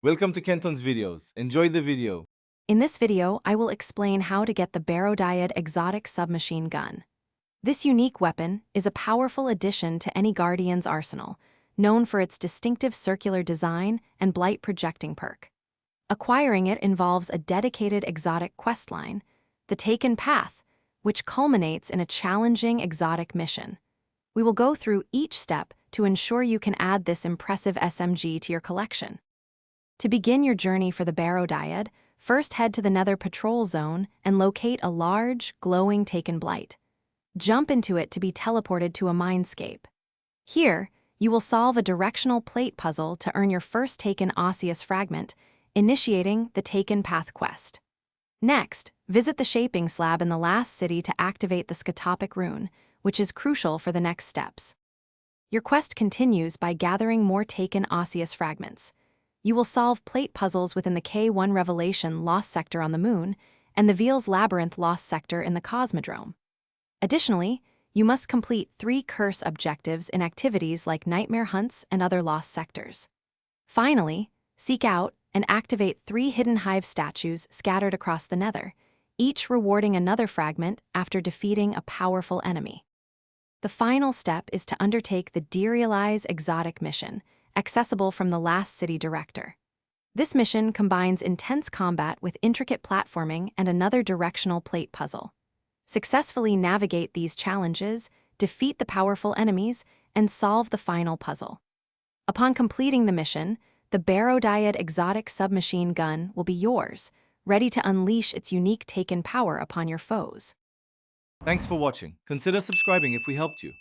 Welcome to Kenton's videos. Enjoy the video. In this video, I will explain how to get the Barodiad exotic submachine gun. This unique weapon is a powerful addition to any Guardian's arsenal, known for its distinctive circular design and blight-projecting perk. Acquiring it involves a dedicated exotic questline, the Taken Path, which culminates in a challenging exotic mission. We will go through each step to ensure you can add this impressive SMG to your collection. To begin your journey for the Barodiad, first head to the Nether Patrol Zone and locate a large, glowing Taken Blight. Jump into it to be teleported to a mindscape. Here, you will solve a directional plate puzzle to earn your first Taken Osseous fragment, initiating the Taken Path quest. Next, visit the shaping slab in the last city to activate the Scotopic rune, which is crucial for the next steps. Your quest continues by gathering more Taken Osseous fragments. You will solve plate puzzles within the K1 Revelation Lost Sector on the Moon and the Veil's Labyrinth Lost Sector in the Cosmodrome. Additionally, you must complete 3 curse objectives in activities like Nightmare Hunts and other lost sectors. Finally, seek out and activate 3 Hidden Hive statues scattered across the Nether, each rewarding another fragment after defeating a powerful enemy. The final step is to undertake the Derealize exotic mission, accessible from the Last City Director. This mission combines intense combat with intricate platforming and another directional plate puzzle. Successfully navigate these challenges, defeat the powerful enemies, and solve the final puzzle. Upon completing the mission, the Barodiad exotic submachine gun will be yours, ready to unleash its unique Taken power upon your foes. Thanks for watching. Consider subscribing if we helped you.